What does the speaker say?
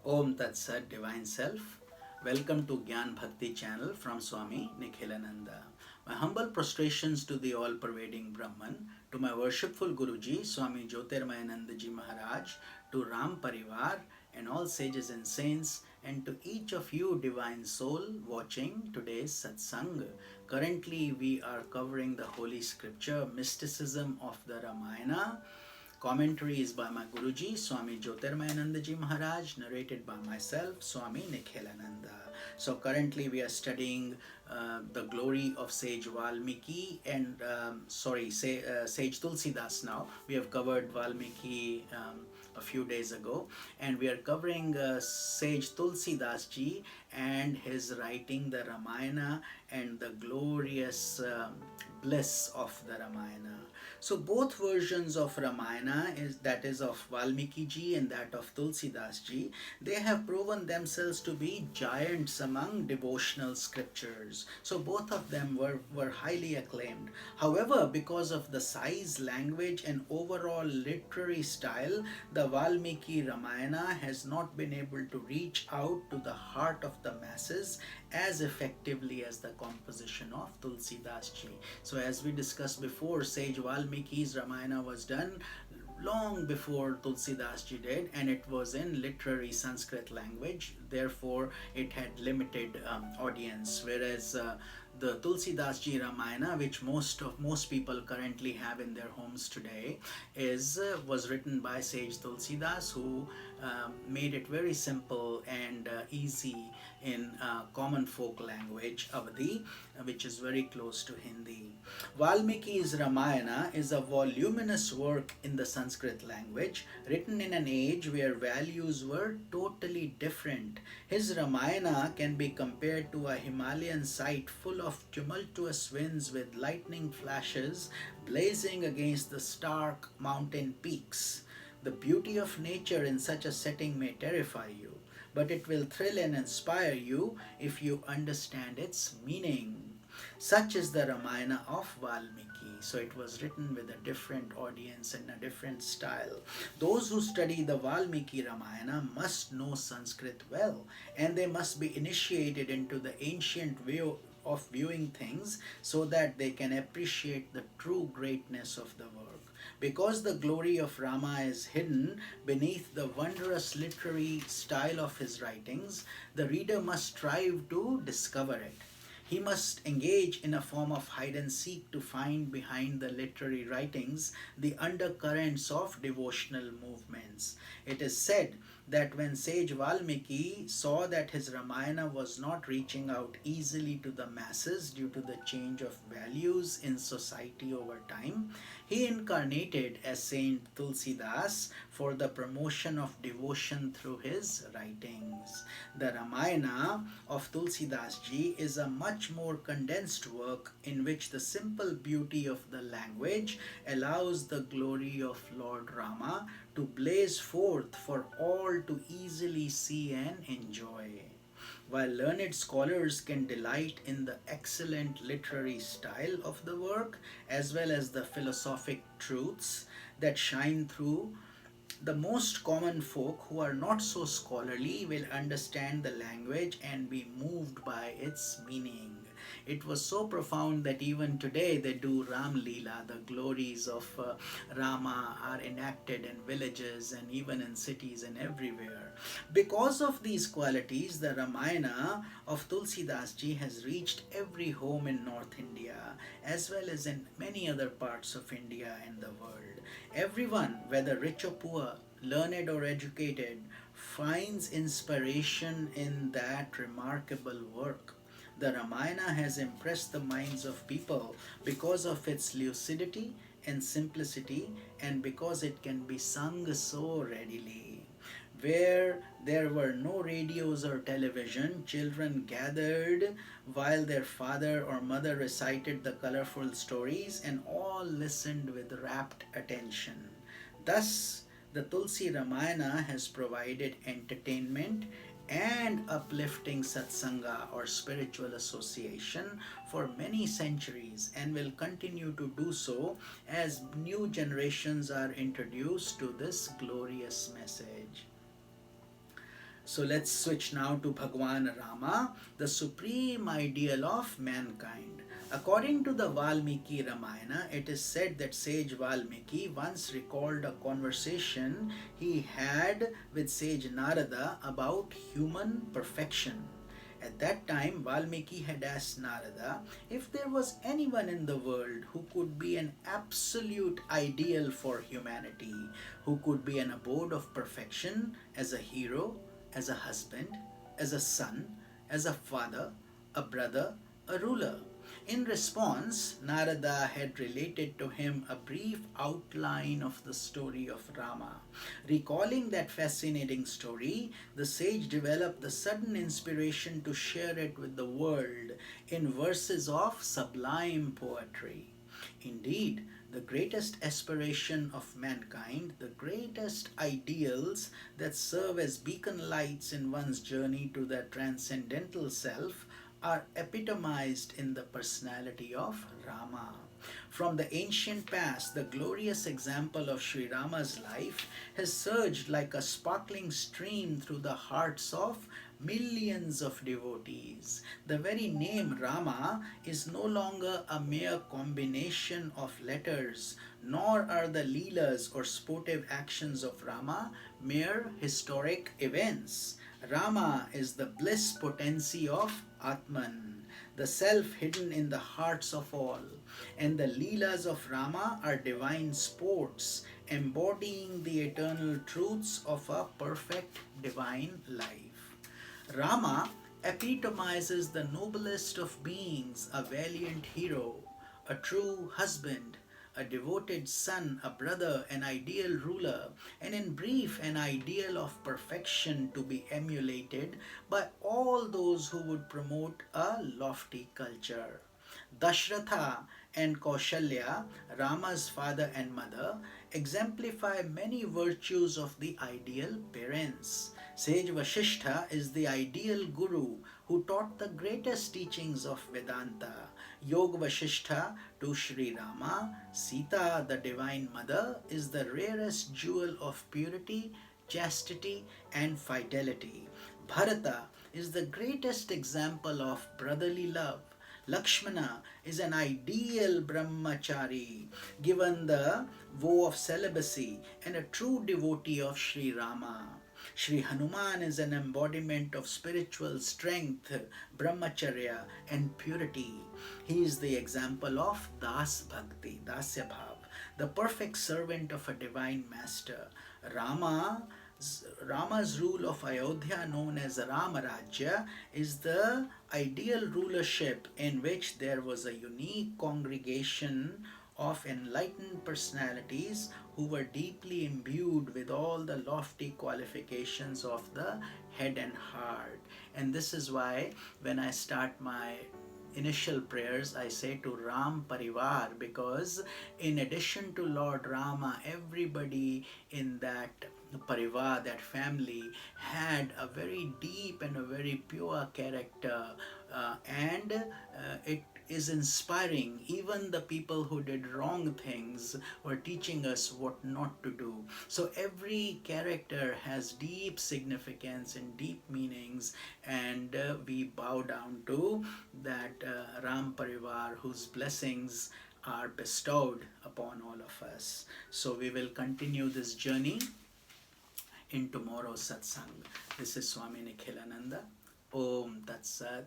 Om Tat Sat, Divine Self. Welcome to Gyan Bhakti channel from Swami Nikhilananda. My humble prostrations to the all-pervading Brahman, to my worshipful Guruji, Swami Jyotirmayanandaji Maharaj, to Ram Parivar and all sages and saints, and to each of you divine soul watching today's satsang. Currently we are covering the holy scripture, mysticism of the Ramayana. Commentary is by my Guruji, Swami Jyotirmayanandaji Maharaj, narrated by myself, Swami Nikhilananda. So currently we are studying the glory of sage Valmiki and sage Tulsidas now. We have covered Valmiki a few days ago, and we are covering sage Tulsidas ji and his writing the Ramayana and the glorious bliss of the Ramayana. So both versions of Ramayana, that is of Valmiki ji and that of Tulsidas ji, they have proven themselves to be giants among devotional scriptures. So both of them were highly acclaimed. However, because of the size, language and overall literary style, the Valmiki Ramayana has not been able to reach out to the heart of the masses as effectively as the composition of Tulsidas ji. So as we discussed before, sage Valmiki's Ramayana was done long before Tulsidas ji did, and it was in literary Sanskrit language. Therefore it had limited audience, whereas the Tulsidas ji Ramayana, which most people currently have in their homes today, was written by sage Tulsidas, who made it very simple and easy in common folk language Avadi, which is very close to Hindi. Valmiki's Ramayana is a voluminous work in the Sanskrit language, written in an age where values were totally different. His Ramayana can be compared to a Himalayan site full of tumultuous winds with lightning flashes blazing against the stark mountain peaks. The beauty of nature in such a setting may terrify you, but it will thrill and inspire you if you understand its meaning. Such is the Ramayana of Valmiki. So it was written with a different audience and a different style. Those who study the Valmiki Ramayana must know Sanskrit well, and they must be initiated into the ancient way of viewing things so that they can appreciate the true greatness of the work. Because the glory of Rama is hidden beneath the wondrous literary style of his writings, the reader must strive to discover it. He must engage in a form of hide and seek to find behind the literary writings the undercurrents of devotional movements. It is said that when sage Valmiki saw that his Ramayana was not reaching out easily to the masses due to the change of values in society over time, he incarnated as Saint Tulsidas for the promotion of devotion through his writings. The Ramayana of Tulsidas ji is a much more condensed work in which the simple beauty of the language allows the glory of Lord Rama to blaze forth for all to easily see and enjoy. While learned scholars can delight in the excellent literary style of the work as well as the philosophic truths that shine through, the most common folk who are not so scholarly will understand the language and be moved by its meaning. It was so profound that even today they do Ram Leela. The glories of Rama are enacted in villages and even in cities and everywhere. Because of these qualities, the Ramayana of Tulsidas ji has reached every home in North India as well as in many other parts of India and the world. Everyone, whether rich or poor, learned or educated, finds inspiration in that remarkable work. The Ramayana has impressed the minds of people because of its lucidity and simplicity, and because it can be sung so readily. Where there were no radios or television, children gathered while their father or mother recited the colorful stories, and all listened with rapt attention. Thus, the Tulsi Ramayana has provided entertainment and uplifting satsanga or spiritual association for many centuries, and will continue to do so as new generations are introduced to this glorious message. So let's switch now to Bhagwan Rama, the supreme ideal of mankind. According to the Valmiki Ramayana, it is said that sage Valmiki once recalled a conversation he had with sage Narada about human perfection. At that time, Valmiki had asked Narada if there was anyone in the world who could be an absolute ideal for humanity, who could be an abode of perfection as a hero, as a husband, as a son, as a father, a brother, a ruler. In response, Narada had related to him a brief outline of the story of Rama. Recalling that fascinating story, the sage developed the sudden inspiration to share it with the world in verses of sublime poetry. Indeed, the greatest aspiration of mankind, the greatest ideals that serve as beacon lights in one's journey to their transcendental self, are epitomized in the personality of Rama. From the ancient past, the glorious example of Sri Rama's life has surged like a sparkling stream through the hearts of millions of devotees. The very name Rama is no longer a mere combination of letters, nor are the Leelas or sportive actions of Rama mere historic events. Rama is the bliss potency of Atman, the self hidden in the hearts of all, and the Leelas of Rama are divine sports, embodying the eternal truths of a perfect divine life. Rama epitomizes the noblest of beings, a valiant hero, a true husband, a devoted son, a brother, an ideal ruler, and in brief, an ideal of perfection to be emulated by all those who would promote a lofty culture. Dashratha and Kaushalya, Rama's father and mother, exemplify many virtues of the ideal parents. Sage Vasishtha is the ideal guru who taught the greatest teachings of Vedanta. Yoga Vasishtha to Sri Rama, Sita, the divine mother, is the rarest jewel of purity, chastity, and fidelity. Bharata is the greatest example of brotherly love. Lakshmana is an ideal brahmachari, given the vow of celibacy, and a true devotee of Sri Rama. Sri Hanuman is an embodiment of spiritual strength, brahmacharya, and purity. He is the example of Das Bhakti, Dasya Bhav, the perfect servant of a divine master. Rama's rule of Ayodhya, known as Ramarajya, is the ideal rulership in which there was a unique congregation of enlightened personalities who were deeply imbued with all the lofty qualifications of the head and heart. And this is why when I start my initial prayers, I say to Ram Parivar, because in addition to Lord Rama, everybody in that Parivar, that family, had a very deep and a very pure character, and it is inspiring. Even the people who did wrong things were teaching us what not to do. So every character has deep significance and deep meanings, and we bow down to that Ram Parivar, whose blessings are bestowed upon all of us. So we will continue this journey in tomorrow's satsang. This is Swami Nikhilananda. Om Tat Sat.